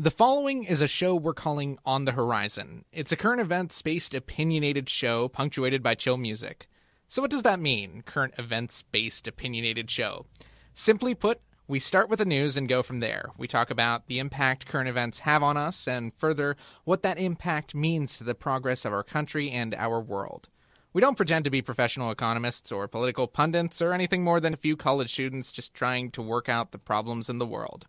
The following is a show we're calling On the Horizon. It's a current events-based opinionated show punctuated by chill music. So what does that mean, current events-based opinionated show? Simply put, we start with the news and go from there. We talk about the impact current events have on us and further what that impact means to the progress of our country and our world. We don't pretend to be professional economists or political pundits or anything more than a few college students just trying to work out the problems in the world.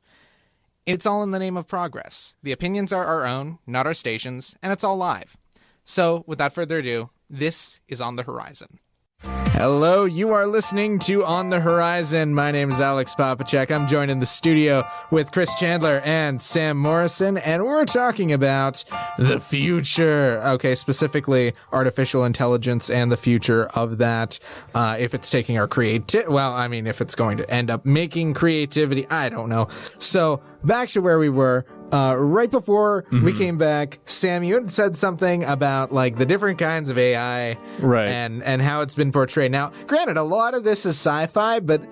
It's all in the name of progress. The opinions are our own, not our station's, and it's all live. So, without further ado, this is On the Horizon. Hello, you are listening to On the Horizon. My name is Alex Popichak. I'm joined in the studio with Kris Chandler and Sam Morrison, and we're talking about the future. Okay, specifically artificial intelligence and the future of that. If it's taking our if it's going to end up making creativity, I don't know. So, back to where we were. Right before we came back, Sam, you had said something about like the different kinds of AI, right? And how it's been portrayed. Now, granted, a lot of this is sci-fi, but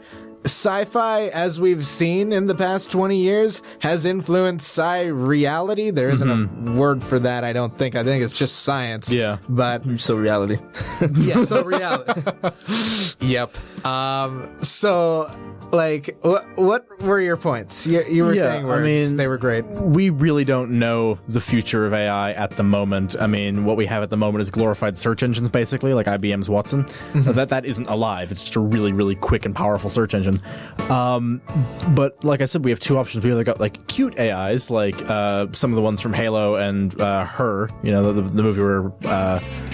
sci-fi, as we've seen in the past 20 years, has influenced sci-reality. There isn't a word for that, I don't think. I think it's just science. Yeah. But so reality. Yeah, so reality. Yep. So, like, what were your points? You were saying words. I mean, they were great. We really don't know the future of AI at the moment. I mean, what we have at the moment is glorified search engines, basically, like IBM's Watson. That isn't alive. It's just a really, really quick and powerful search engine. But like I said, we have two options. We either got like cute AIs, like some of the ones from Halo and Her, you know, the movie where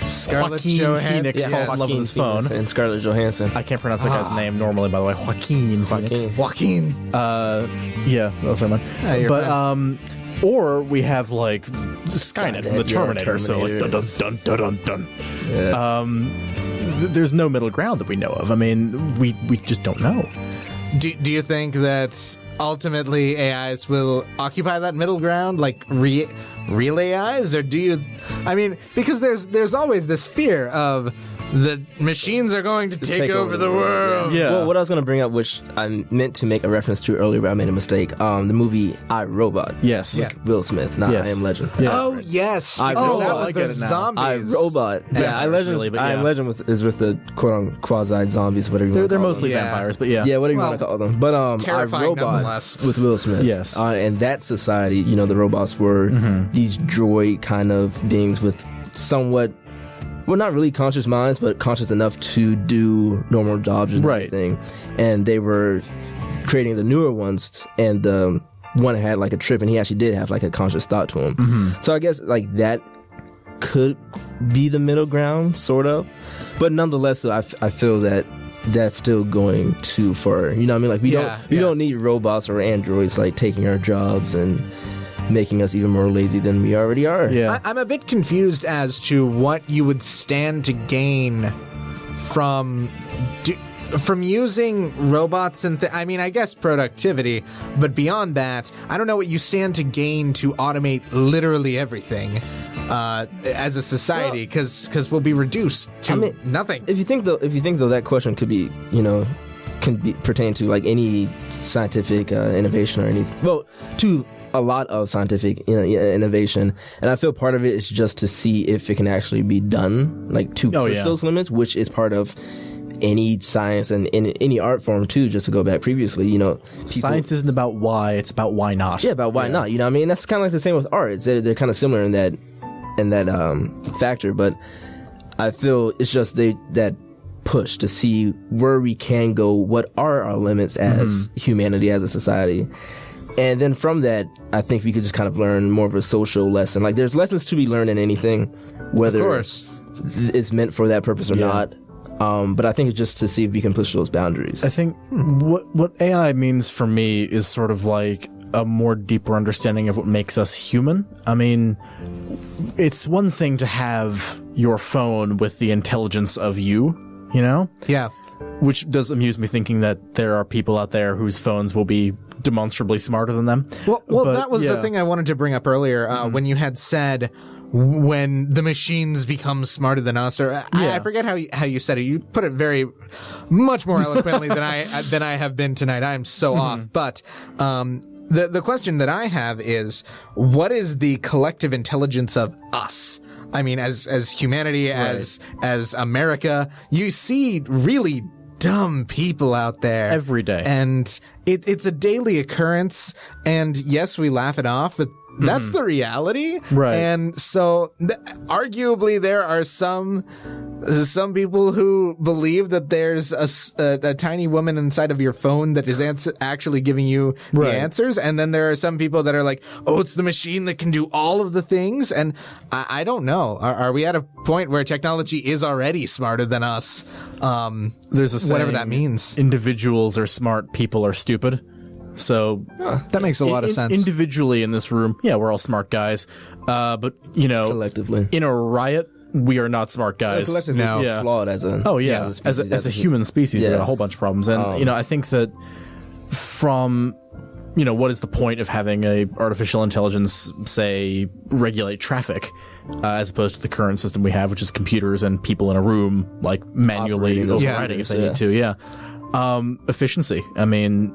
Scarlett Joaquin Johansson Phoenix falls in love with his phone. And Scarlett Johansson. I can't pronounce that guy's name normally, by the way. Joaquin Phoenix. Joaquin. Yeah, that's what I meant. But or we have like Skynet from the Terminator. So like dun dun dun dun dun dun. Yeah. There's no middle ground that we know of. I mean, we just don't know. Do you think that ultimately AIs will occupy that middle ground, like real AIs, or do you? I mean, because there's always this fear of the machines are going to take over the world. Yeah. Well, what I was going to bring up, which I meant to make a reference to earlier, but I made a mistake. The movie I, Robot. Yes. With Will Smith, not I Am Legend. Yeah. Oh yes. I, that Robot. was the zombies. I, Robot. Yeah, I Legend. Really, I Am Legend is with the quote-unquote quasi zombies, whatever you want to They're call mostly them. vampires, but yeah. Yeah, whatever you want to call them. But terrifying I, Robot nonetheless. with Will Smith. Yes. And that society, you know, the robots were these droid kind of beings with somewhat, well, not really conscious minds, but conscious enough to do normal jobs and everything. And they were creating the newer ones, and the one had like a trip, and he actually did have like a conscious thought to him. So I guess like that could be the middle ground, sort of. But nonetheless, I feel that that's still going too far. You know what I mean? Like we don't need robots or androids like taking our jobs and making us even more lazy than we already are. Yeah. I'm a bit confused as to what you would stand to gain from using robots and I mean, I guess productivity, but beyond that, I don't know what you stand to gain to automate literally everything as a society, because we'll be reduced to nothing. If you think though, that question could be, you know, can be pertain to like any scientific innovation or anything. Well, to a lot of scientific innovation, and I feel part of it is just to see if it can actually be done, like to push those limits, which is part of any science and in any art form too. Just to go back previously, you know, science isn't about why; it's about why not. Yeah, about why not. You know what I mean? That's kind of like the same with art. They're kind of similar in that factor, but I feel it's just that push to see where we can go, what are our limits as humanity, as a society. And then from that, I think we could just kind of learn more of a social lesson. Like, there's lessons to be learned in anything, whether it's meant for that purpose or not. But I think it's just to see if we can push those boundaries. I think what AI means for me is sort of like a more deeper understanding of what makes us human. I mean, it's one thing to have your phone with the intelligence of you, you know? Yeah. Which does amuse me, thinking that there are people out there whose phones will be demonstrably smarter than them. Well, that was the thing I wanted to bring up earlier when you had said when the machines become smarter than us, or I forget how you said it. You put it very much more eloquently than I have been tonight. I am so off. But The question that I have is, what is the collective intelligence of us? I mean, as humanity, as America, you see really dumb people out there every day, and it's a daily occurrence. And yes, we laugh it off, but that's the reality, right? And so, arguably, there are some people who believe that there's a tiny woman inside of your phone that is actually giving you the answers, and then there are some people that are like, "Oh, it's the machine that can do all of the things." And I don't know. Are we at a point where technology is already smarter than us? There's a saying, whatever that means. Individuals are smart, people are stupid. So that makes a lot of sense. Individually in this room, yeah, we're all smart guys. But collectively in a riot, we are not smart guys. Collectively, flawed as a as a human species. We got a whole bunch of problems, and I think that from what is the point of having a artificial intelligence, say, regulate traffic, as opposed to the current system we have, which is computers and people in a room like manually overriding if they need to. Yeah. Efficiency. I mean,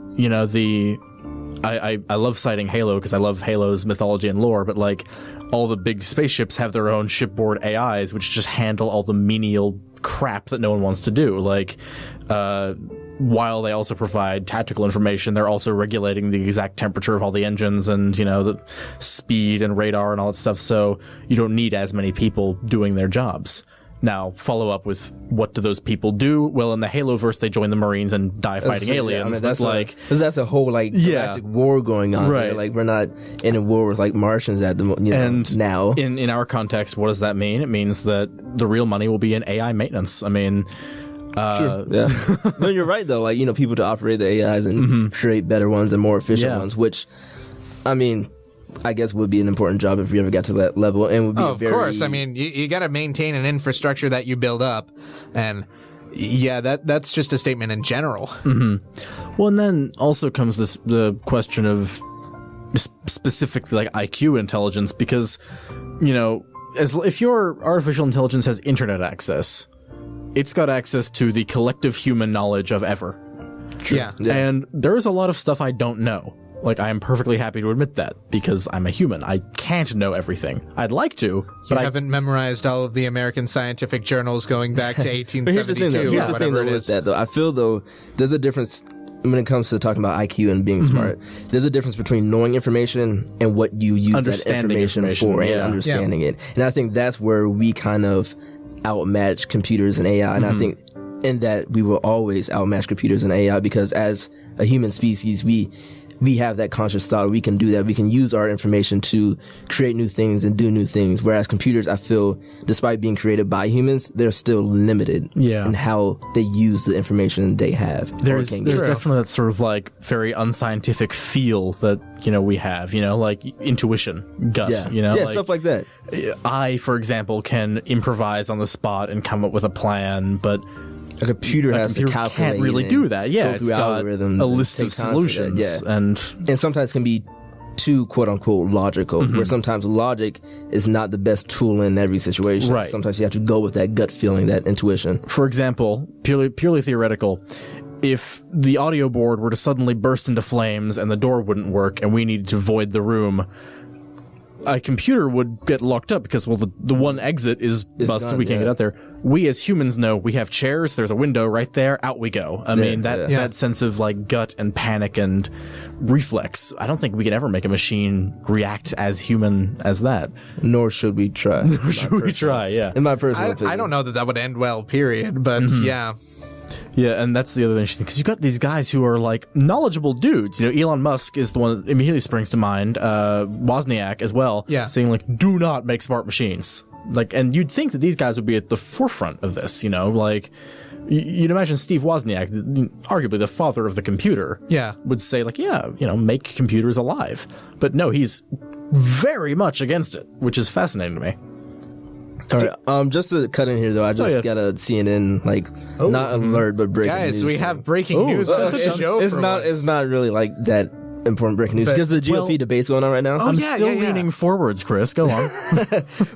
I love citing Halo because I love Halo's mythology and lore, but like all the big spaceships have their own shipboard AIs, which just handle all the menial crap that no one wants to do. Like, while they also provide tactical information, they're also regulating the exact temperature of all the engines and, the speed and radar and all that stuff. So you don't need as many people doing their jobs. Now, follow up with what do those people do? Well, in the Haloverse, they join the Marines and die fighting aliens. That's a whole galactic war going on. Right. There. Like, we're not in a war with Martians at the moment. Now, in our context, what does that mean? It means that the real money will be in AI maintenance. I mean, sure. Yeah. No, you're right though. People to operate the AIs and create better ones and more efficient ones, which, I mean, I guess would be an important job if we ever got to that level, and would be of course. I mean, you got to maintain an infrastructure that you build up, and that's just a statement in general. Mm-hmm. Well, and then also comes the question of specifically like IQ intelligence, because if your artificial intelligence has internet access, it's got access to the collective human knowledge of ever. Yeah. And there is a lot of stuff I don't know. Like, I am perfectly happy to admit that, because I'm a human. I can't know everything. I'd like to, but I haven't memorized all of the American scientific journals going back to 1872 or whatever it is. That, though. I feel, though, there's a difference when it comes to talking about IQ and being smart. There's a difference between knowing information and what you use that information for and understanding it. And I think that's where we kind of outmatch computers and AI. And I think in that we will always outmatch computers and AI, because as a human species, we have that conscious thought. We can do that. We can use our information to create new things and do new things. Whereas computers, I feel, despite being created by humans, they're still limited in how they use the information they have. There's definitely that sort of like very unscientific feel that, we have, like intuition, gut, stuff like that. I, for example, can improvise on the spot and come up with a plan, but a computer has to calculate. Can't really do that. Yeah, it's got a list of solutions, and sometimes can be too quote unquote logical. Where sometimes logic is not the best tool in every situation. Right. Sometimes you have to go with that gut feeling, that intuition. For example, purely theoretical. If the audio board were to suddenly burst into flames and the door wouldn't work, and we needed to void the room, a computer would get locked up because, the one exit is busted. We can't get out there. We as humans know we have chairs. There's a window right there. Out we go. I mean, that sense of like gut and panic and reflex. I don't think we could ever make a machine react as human as that. Nor should we try. Yeah. In my personal opinion. I don't know that would end well, period. But yeah. Yeah, and that's the other thing, because you've got these guys who are like knowledgeable dudes. Elon Musk is the one that immediately springs to mind. Wozniak as well. Yeah. Saying like, do not make smart machines. Like, and you'd think that these guys would be at the forefront of this, like, you'd imagine Steve Wozniak, arguably the father of the computer, would say like, make computers alive. But no, he's very much against it, which is fascinating to me. All right. Just to cut in here, though, I just got a CNN not alert, but breaking news. Guys, we have breaking news on the show. It's not really like that important breaking news because the GOP debate's going on right now. I'm still leaning forwards, Chris. Go on.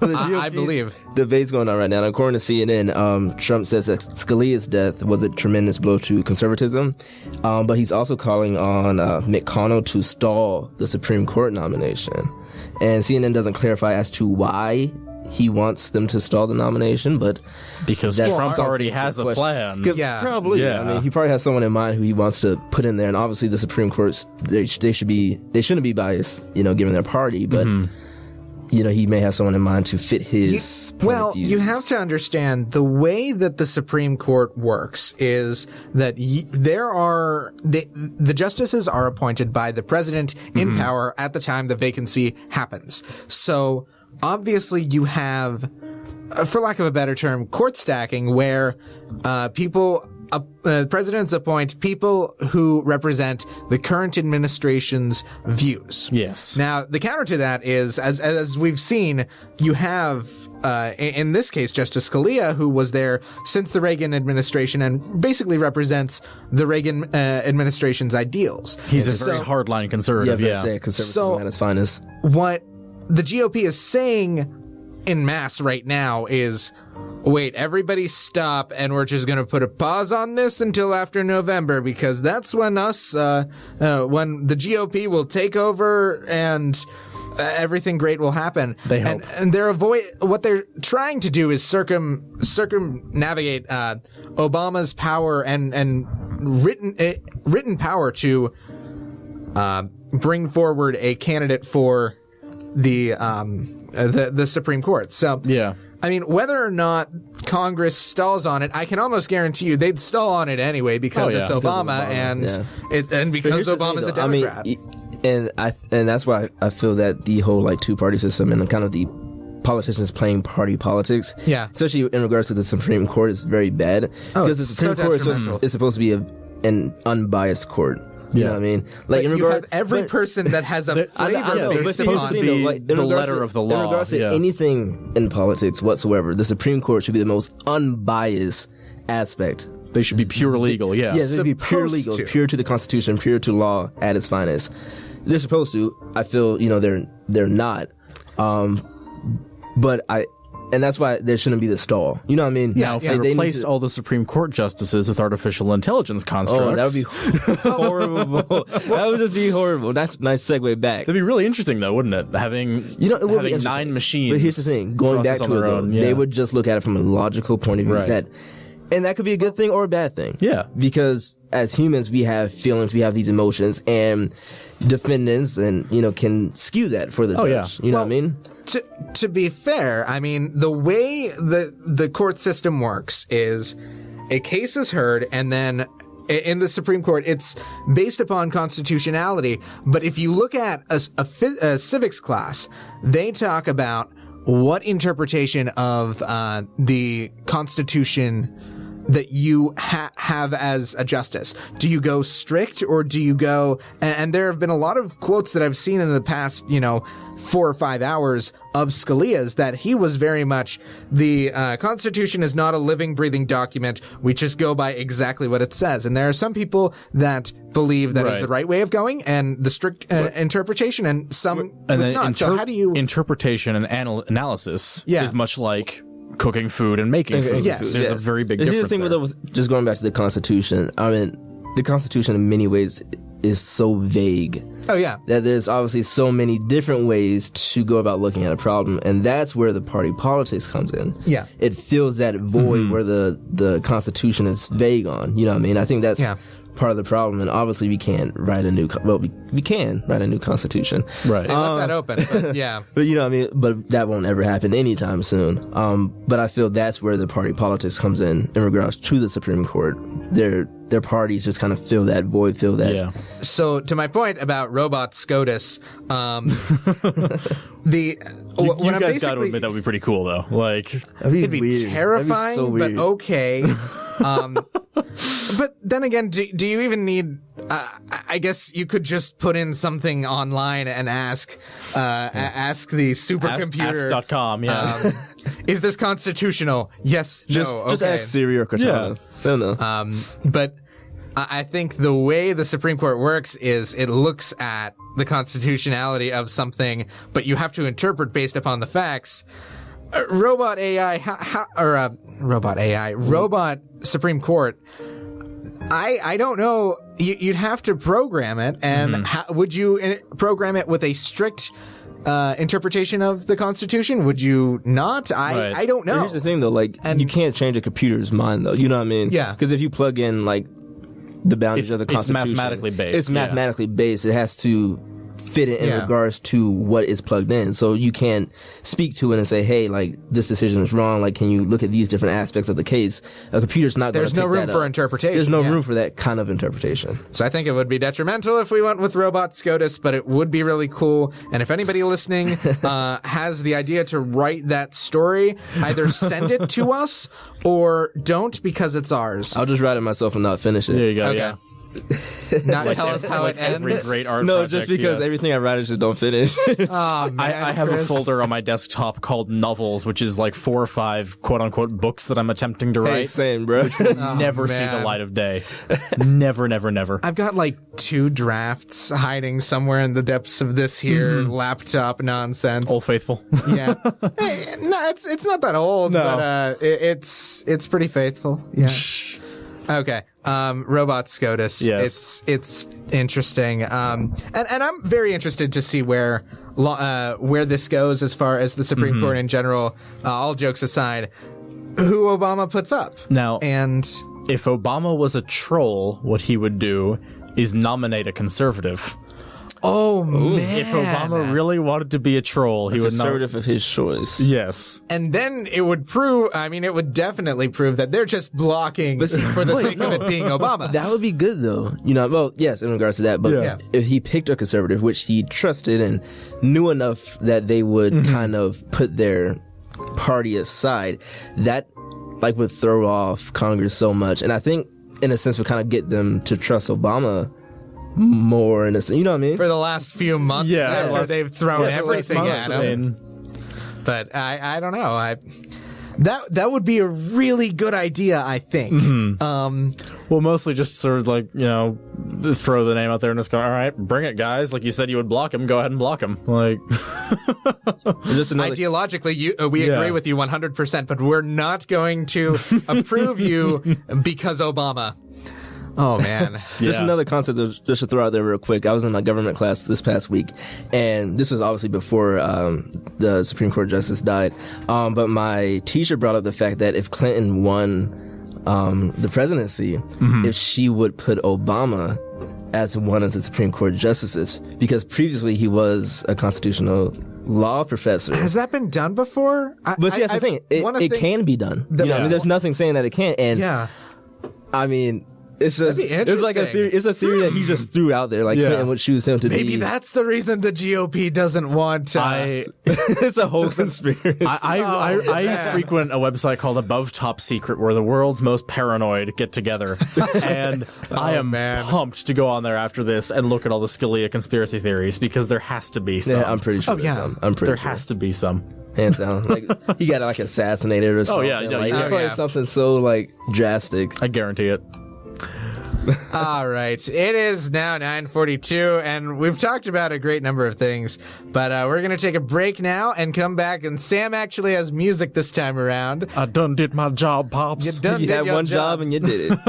I believe. Debate's going on right now. And according to CNN, Trump says that Scalia's death was a tremendous blow to conservatism, but he's also calling on McConnell to stall the Supreme Court nomination. And CNN doesn't clarify as to why he wants them to stall the nomination, but because Trump already has a plan. Yeah, probably. Yeah. I mean, he probably has someone in mind who he wants to put in there, and obviously the Supreme Court they shouldn't be biased, given their party, but he may have someone in mind to fit his. You have to understand the way that the Supreme Court works is that the justices are appointed by the president in power at the time the vacancy happens. So. Obviously, you have, for lack of a better term, court stacking, where presidents appoint people who represent the current administration's views. Yes. Now, the counter to that is, as we've seen, you have, in this case, Justice Scalia, who was there since the Reagan administration and basically represents the Reagan administration's ideals. He's a very hardline conservative. Conservatism at its finest. What the GOP is saying en masse right now is, wait, everybody stop, and we're just going to put a pause on this until after November, because that's when when the GOP will take over and everything great will happen. They hope. And what they're trying to do is circumnavigate Obama's power and written power to bring forward a candidate for the Supreme Court. So I mean, whether or not Congress stalls on it, I can almost guarantee you they'd stall on it anyway because it's Obama, and because Obama's a Democrat. I mean, and that's why I feel that the whole two-party system and kind of the politicians playing party politics, especially in regards to the Supreme Court, is very bad because the Supreme Court is supposed to be an unbiased court. You know what I mean? You have every person that has a flavor based upon the letter of the law. In regards to anything in politics whatsoever, the Supreme Court should be the most unbiased aspect. They should be pure legal, Yeah, they should be pure legal, pure to the Constitution, pure to law at its finest. They're supposed to. I feel, they're not. And that's why there shouldn't be the stall. You know what I mean? Now, if they replaced all the Supreme Court justices with artificial intelligence constructs... that would be horrible. That would just be horrible. That's a nice segue back. That'd be really interesting, though, wouldn't it? Having 9 machines. But here's the thing. Going back to it, though, they would just look at it from a logical point of view. Right. And that could be a good thing or a bad thing. Yeah. Because as humans, we have feelings, we have these emotions, and defendants can skew that for the judge. You know what I mean? To be fair, I mean, the way the court system works is a case is heard, and then in the Supreme Court, it's based upon constitutionality. But if you look at a civics class, they talk about what interpretation of the Constitution that you have as a justice. Do you go strict, or do you go... And there have been a lot of quotes that I've seen in the past, 4 or 5 hours of Scalia's that he was very much, the Constitution is not a living, breathing document. We just go by exactly what it says. And there are some people that believe that is the right way of going, and the strict interpretation, and some not. So how do you... Interpretation and analysis is much like cooking food and making food. There's a very big difference there. Just going back to the Constitution, I mean, the Constitution in many ways is so vague. Oh, yeah. That there's obviously so many different ways to go about looking at a problem, and that's where the party politics comes in. Yeah. It fills that void where the Constitution is vague on. You know what I mean? I think that's part of the problem, and obviously we can't write a new... we can write a new Constitution. Right. They left that open, but yeah. But you know what I mean? But that won't ever happen anytime soon. But I feel that's where the party politics comes in regards to the Supreme Court. Their parties just kind of fill that void, fill that... Yeah. So, to my point about robot SCOTUS, you guys got to admit that would be pretty cool, though. It'd be terrifying, so but okay. But then again, do you even need... I guess you could just put in something online and ask the supercomputer. Ask.com, is this constitutional? Yes, no, okay. Just ask Siri or Cortana. Yeah. No. But I think the way the Supreme Court works is it looks at the constitutionality of something, but you have to interpret based upon the facts. Robot Supreme Court. I don't know. You'd have to program it, and would you program it with a strict interpretation of the Constitution? Would you not? I don't know. But here's the thing, though. Like, you can't change a computer's mind, though. You know what I mean? Yeah. Because if you plug in like the boundaries of the Constitution, it's mathematically based. It's mathematically based. It has to fit it in regards to what is plugged in. So you can't speak to it and say, hey, like, this decision is wrong. Like, can you look at these different aspects of the case? A computer's not going to pick that up. There's no room for interpretation. There's no room for that kind of interpretation. So I think it would be detrimental if we went with Robot SCOTUS, but it would be really cool. And if anybody listening has the idea to write that story, either send it to us or don't, because it's ours. I'll just write it myself and not finish it. There you go. Okay. Yeah. Not tell us how it Every ends. great art No, project, just because everything I write is just don't finish. Oh, man, I have Chris. a folder on my desktop called novels, which is like 4 or 5 quote unquote books that I'm attempting to write. Hey, same, bro. Never see the light of day. Never. I've got like 2 drafts hiding somewhere in the depths of this here laptop nonsense. Old Faithful. Yeah. Hey, no, it's not that old, but it's pretty faithful. Yeah. Okay. Robot SCOTUS. Yes. It's interesting. And I'm very interested to see where this goes as far as the Supreme Court in general. All jokes aside, who Obama puts up. Now, and if Obama was a troll, what he would do is nominate a conservative. oh man, If Obama really wanted to be a troll, he would Conservative of his choice. Yes. and then it would prove. I mean, it would definitely prove that they're just blocking for the sake of it being Obama. That would be good, though. You know, well, yes, in regards to that, but Yeah. if he picked a conservative, which he trusted and knew enough that they would kind of put their party aside, that like would throw off Congress so much. And I think, in a sense, would kind of get them to trust Obama more. In a sense, you know what I mean? For the last few months, after they've thrown everything at him. But I don't know. That would be a really good idea, I think. Well, mostly just sort of like, you know, throw the name out there and just go, all right, bring it, guys. Like you said you would block him, go ahead and block him. Like, Just another, ideologically, we agree with you 100%, but we're not going to approve you because Obama. Oh, man. Just another concept just to throw out there real quick. I was in my government class this past week, and this was obviously before the Supreme Court justice died. But my teacher brought up the fact that if Clinton won the presidency, if she would put Obama as one of the Supreme Court justices, because previously he was a constitutional law professor. Has that been done before? But see, that's the thing. It can be done. You know, I mean, there's nothing saying that it can't. And I mean, it's just it's like a theory. It's a theory that he just threw out there. Like Clinton would choose him to be. Maybe that's the reason the GOP doesn't want. It's a whole conspiracy. I frequent a website called Above Top Secret, where the world's most paranoid get together, and I am pumped to go on there after this and look at all the Scalia conspiracy theories, because there has to be some. Yeah, I'm pretty sure. There's some. I'm pretty there sure. has to be some. Hands down. Like, he got like assassinated or something. yeah, no, like, yeah. it's probably something so like drastic. I guarantee it. All right. It is now 9:42, and we've talked about a great number of things, but we're going to take a break now and come back, and Sam actually has music this time around. I done did my job, Pops. You had one job and you did it.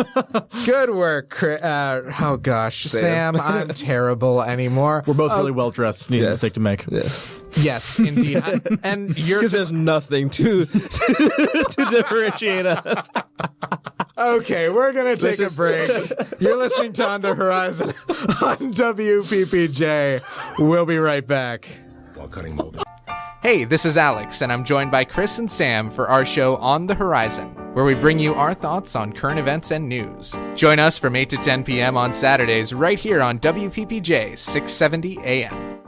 Good work, Chris. Oh, gosh. Sam, I'm terrible anymore. We're both really well dressed. Easy mistake to make. Yes, indeed. And you're... Because there's nothing to differentiate us. Okay, we're going to take a break. You're listening to On the Horizon on WPPJ. We'll be right back. Hey, this is Alex, and I'm joined by Kris and Sam for our show On the Horizon, where we bring you our thoughts on current events and news. Join us from 8 to 10 p.m. on Saturdays right here on WPPJ 670 AM.